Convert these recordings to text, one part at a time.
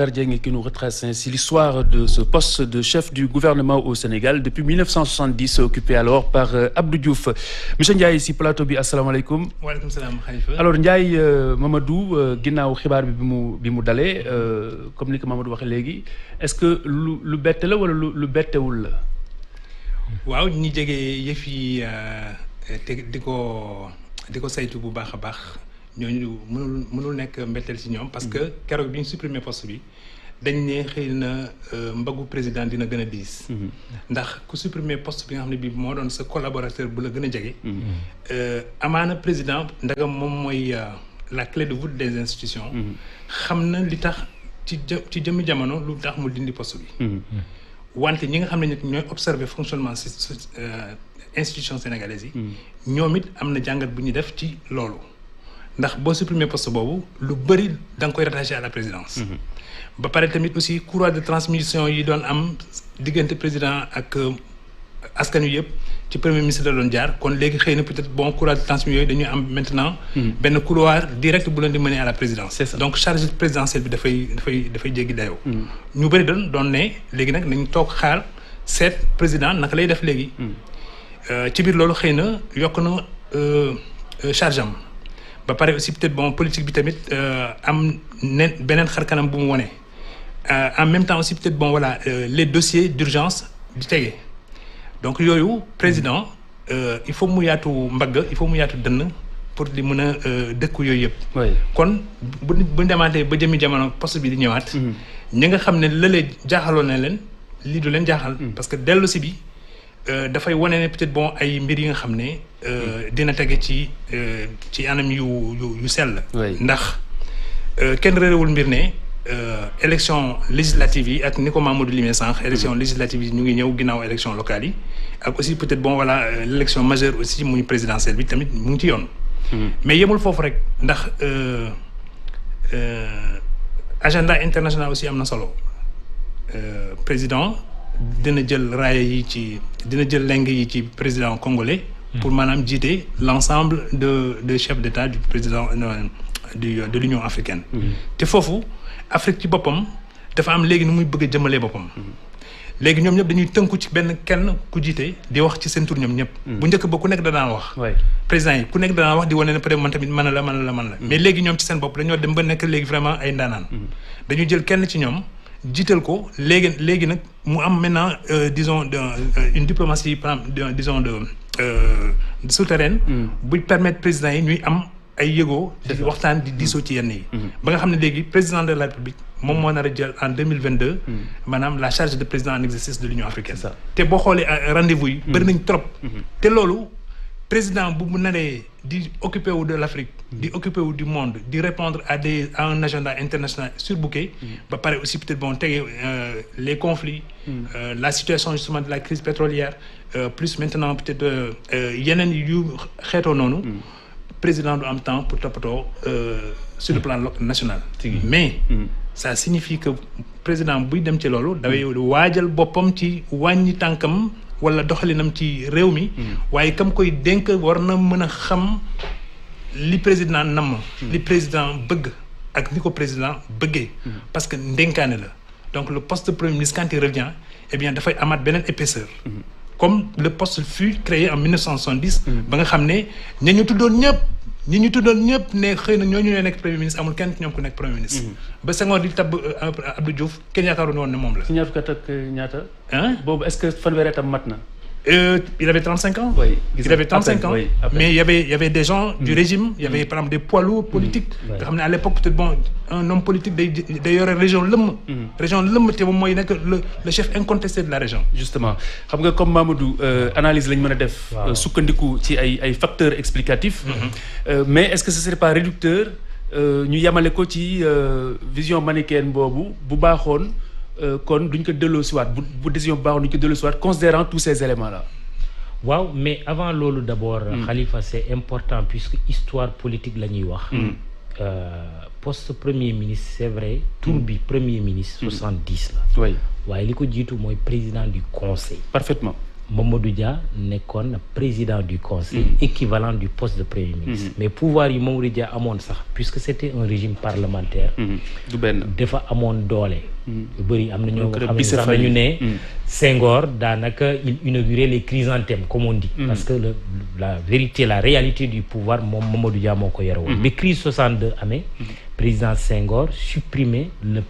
Dieng qui nous retrace ainsi l'histoire de ce poste de chef du gouvernement au Sénégal depuis 1970 occupé alors par Abdou Diouf. Monsieur Ndiaye si plateau bi asalaamaaleykum. waaleykum salaam Khalifa. alors Ndiaye Mamadou ginnaaw xibaar bi mu dalee comme ni ko Mamadou waxee léegi est-ce que lu bette la wala lu bettewul la. waaw ñi jege yëf yi te di ko saytu bu baax a baax. ñooñu mënul nekk mbetteel ci ñoom parce que keroog bi ñu supprimer poste bi dañ ne xëy na mbagu président dina gën a diis. ndax ku supprimer poste bi nga xam ne bii moo doon sa collaborateur bu la gën a jege. amaana président ndagam moom mooy la clé de voûte des institutions. xam na li tax ci jëmmi jamono lu tax mu dindi poste bi. wante ñi nga xam ne ñooy observer fonctionnement institution sénégalaise yi. ñoom it am na jàngat bu ñu def ci loolu. ndax boo supprimer poste boobu lu bëri da nga koy rattaché à la présidence. ba pare tamit aussi courroie de transmission yi doon am diggante président ak askan wi yëpp ci premier ministre la doon jaar kon léegi xëy na peut-être bon courroie de transmission yooyu dañuy am maintenant. benn couloir direct bu leen di mener à la présidence. C'est ça. Donc charge présidentielle bi dafay jéggi dayoo. ñu bëri doon ne léegi nag nañu toog xaar seet président naka lay def léegi. ci biir loolu xëy na yokk na charge am. ba pare aussi peut-être bon politique bi tamit am beneen xar kanam bu mu wone en même temps aussi peut-être bon voilà les dossiers d'urgence di tege donc yooyu président il faut mu yaatu mbagg il faut mu yaatu dënn pour di mën a dëkku yooyu yëpp. kon bu demaatee ba jëmi jamono poste bi di ñëwaat. ñi nga xam ne lële jaaxaloon na leen lii du leen jaaxal. parce que dellu si bi dafay wane ne peut-être bon ay mbir yi nga xam ne dina tege ci anam yu sell. ndax kenn réerewul mbir ne élection législative yi ak ni ko Mamadou limee sànq élection législative yi ñu ngi ñëw ginnaaw élection locale yi ak aussi peut-être bon voilà l'élection majeure aussi muy présidentielle bi tamit mu ngi ci yoon. mais yemul foofu rek ndax agenda international aussi am na solo président. dina jël raaya yi dina jël leng yi ci président congolais. pour maanaam jiite l'ensemble de chefs d'État du président de l'Union africaine. te foofu Afrique ci boppam dafa am léegi nu muy bëgg a jëmalee boppam. léegi ñoom ñëpp dañuy tënku ci kenn ku jiite di wax ci seen tur ñoom ñëpp. bu njëkk ba ku nekk danaa wax. président yi ku nekk danaa wax di wane ne peut-être man tamit man la. mais léegi ñoom ci seen bopp dañoo dem ba nekk léegi vraiment ay ndaanaan. dañu jël kenn ci ñoom. jiital ko léegi nag mu am maintenant disons une diplomatie disons de souterraine. buy permettre président yi ñuy am ay yëgoo. di waxtaan di diisoo ci yenn yi. ba nga xam ne léegi président de la République moom moo nar a jël en 2022. maanaam la charge de président en exercice de l'Union africaine. te boo xoolee rendez-vous yi. bëri nañ trop. te loolu président bu mu naree di occuper wu de l'Afrique. di occuper wu du monde di répondre à un agenda international surbooké. ba pare aussi peut-être bon tege les conflits. la situation justement de la crise pétrolière plus maintenant peut-être yeneen yu xeetoo noonu. président du am temps pour toppatoo sur le plan national. mais ça signifie que président buy dem ci loolu dafay waajal boppam ci wàññi tànkam. wala doxalinam ci réew mi. waaye kam koy dénk war na mën a xam li président namm. li président bëgg ak ni ko président bëggee. parce que ndénkaane la donc le poste de premier ministre quand il revient eh bien dafay amaat beneen épaisseur. comme le poste fut créé en 1970. ba nga xam ne ñi ñu tuddoon ñëpp ne xëy na ñooñu ñooy nekk premier ministre amul kenn ci ñoom ku nekk premier ministre. ba Senghor di tabb Abdou Diouf kenn yaakaaroon woon ne moom la. si ñaar fukki at ak ñaata. boobu est-ce que fanweeri atam mat na. Il avait 35 ans. Oui. Il avait 35 ans. Oui, mais il y avait des gens du régime, il y avait par exemple des poids lourds politiques. À l'époque, peut-être bon, un homme politique d'ailleurs région Lem. Région Lem, c'était le chef incontesté de la région. Justement, xam nga comme Mamadou analyse lañ mën a def. sukkandiku ci ay facteurs explicatifs. Mais est-ce que ce serait pas réducteur ñu yamale ko ci vision manichéenne boobu bu baaxoon. kon duñ ko delloosiwaat bu décision bu baaxoon duñ ko delloosiwaat considérant tous ces éléments là. waaw mais avant loolu d'abord. Khalifa c'est important puisque histoire politique la ñuy wax. poste premier ministre c'est vrai. tur bi premier ministre. 70 la. oui waaye li ko jiitu mooy président du conseil. parfaitement. Mamadou Dia nekkoon président du conseil équivalent du poste de premier ministre. Mais pouvoir yi Mamadou Dia amoon sax puisque c'était un régime parlementaire. du benn dafa amoon doole. yu bëri am na ñoo xam ne sax nañu ne Senghor daanaka il inaugurait les chrysanthèmes comme on dit. Parce que la vérité la réalité du pouvoir moom Mamadou Dia moo ko yore woon. bi crise 62 amee. président Senghor supprimait le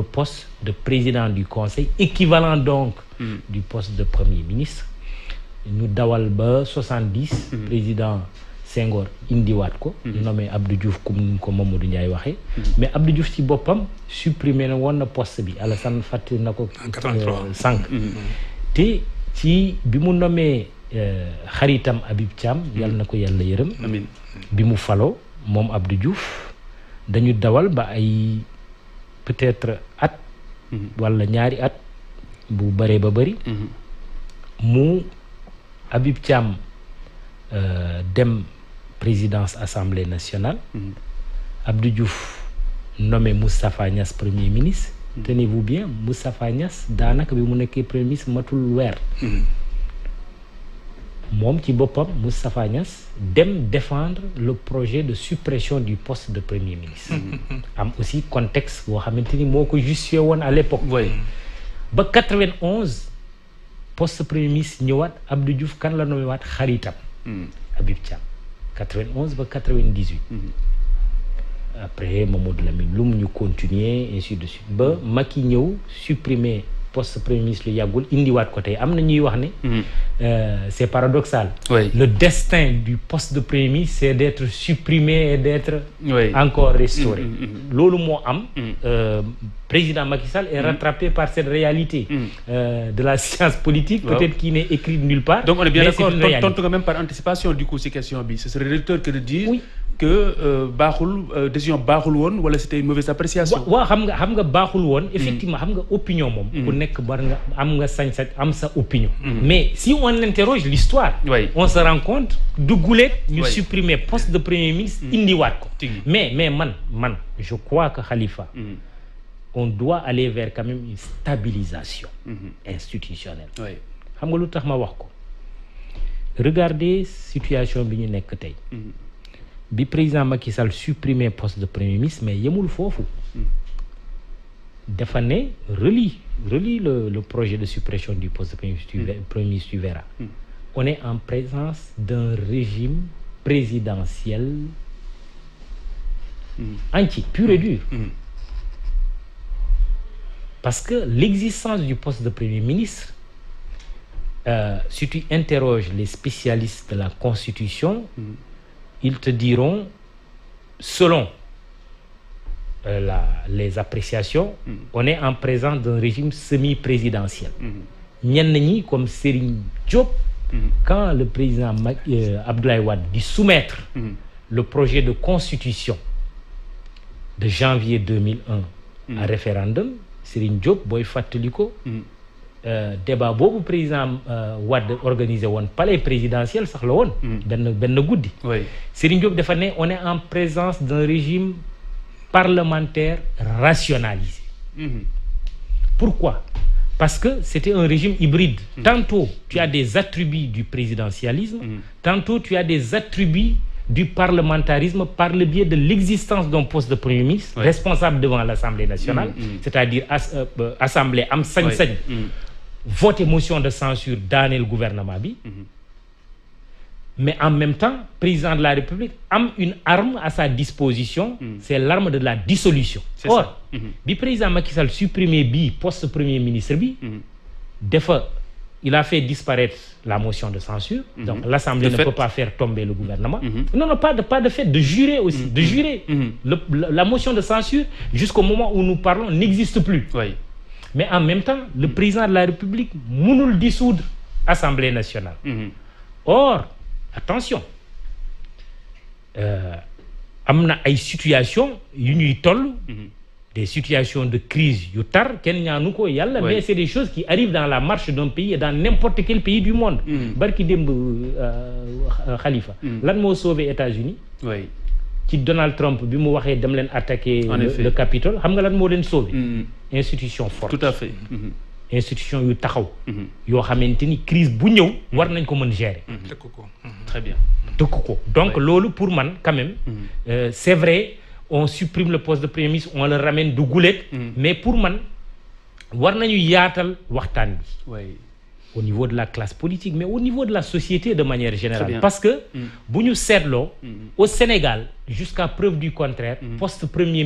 poste de président du conseil équivalent donc du poste de premier ministre. ñu dawal ba 70. président Senghor indiwaat ko. nommé Abdou Diouf comme ni ko Mamadou Ndiaye waxee. mais Abdou Diouf ci boppam supprimé na woon na poste bi Alassane fàttali na ko. 83 sànq. te ci bi mu nommé xaritam Habib Thiam. yàlla na ko yàlla yërëm. amiin bi mu faloo moom Abdou Diouf dañu dawal ba ay peut-être at. wala ñaari at bu bëree ba bëri. mu Habib Thiam dem présidence assemblée nationale. Abdou Diouf nommé Moustapha Niasse premier ministre. tenez-vous bien Moustapha Niasse daanaka bi mu nekkee premier ministre matul weer. moom ci boppam Moustapha Niasse dem défendre le projet de suppression du poste de premier ministre. am aussi contexte boo xamante ni moo ko justifié woon à l'époque. ba 91 poste premier ministre ñëwaat Abdou Diouf kan la nommé waat xaritam. Habib Thiam 91 ba 98. après Mamadou Lamine Loum ñu continuer ainsi de suite ba Macky ñëw supprimer poste premier ministre lu yàggul indiwaat ko tey am na ñuy wax ne. c'est paradoxal. Le destin du poste de premier ministre c'est d'être supprimé et d'être encore restauré. loolu moo am. président Macky Sall est rattrapé par cette réalité de la science politique. Peut-être qu'il n'est écrit nulle part. Donc on est bien d'accord tontu nga même par anticipation du coup ci question bi ce serait réducteur que de dire. que baaxul décision baaxul woon wala c'était une mauvaise appréciation. waaw xam nga baaxul woon. effectivement xam nga opinion moom. ku nekk war nga am nga sañ-sañ am sa opinion. mais si on interroge l'histoire on se rend compte du guleet ñu supprimer poste de premier ministre indiwaat ko. mais man je crois que Khalifa. on doit aller vers quand même une stabilisation institutionnelle. xam nga lu tax ma wax ko. regardez situation bi ñu nekk tey. bi président Macky Sall supprimer poste de premier ministre mais yemul foofu. dafa ne relie le projet de suppression du poste de premier ministre tu verras. on est en présence d'un régime présidentiel entier pur et dur. Parce que l'existence du poste de premier ministre, si tu interroges les spécialistes de la Constitution, ils te diront, selon les appréciations, on est en présence d'un régime semi-présidentiel. ñenn ñi comme Serigne Diop, quand le président Abdoulaye Wade dit soumettre le projet de constitution de janvier 2001 à référendum, Serigne Diop booy fàttali ko débat boobu président Wade organisé woon palais présidentiel sax la woon benn guddi. Serigne Diop dafa ne on est en présence d'un régime parlementaire rationalisé. Pourquoi? Parce que c'était un régime hybride. Tantôt tu as des attributs du présidentialisme, tantôt tu as des attributs du parlementarisme par le biais de l'existence d'un poste de premier ministre responsable devant l'Assemblée nationale, c'est-à-dire assemblée am sañ-sañ voter motion de censure daaneel gouvernement bi, mais en même temps président de la République am une arme à sa disposition, c'est l'arme de la dissolution. Or bi président Macky Sall supprimé bi poste premier ministre bi il a fait disparaître la motion de censure. Donc l'Assemblée ne peut pas faire tomber le gouvernement. Non, pas de fait, de jurer aussi. De jurer. La motion de censure, jusqu'au moment où nous parlons, n'existe plus. Mais en même temps, le président de la République mënul dissoudre l'Assemblée nationale. Or, attention, am na ay situations yu ñuy toll. Des situations de crise yu tar kenn ñaanu ko yàlla, mais c'est des choses qui arrivent dans la marche d'un pays et dans n'importe quel pays du monde. barki démb Khalifa lan moo sauvé États-Unis ci Donald Trump bi mu waxee dem leen attaquer le Capitole, xam nga lan moo leen sauvé? Institution forte. Tout à fait. institution yu taxaw yoo xamante ni crise bu ñëw war nañ ko mën gérer très bien tëkk ko donc loolu pour man quand même c'est vrai on supprime le poste de premier ministre on le ramène du gulet mais pour man war nañu yaatal waxtaan bi au niveau de la classe politique mais au niveau de la société de manière générale parce que bu ñu seetloo au Sénégal jusqu'à preuve du contraire poste premier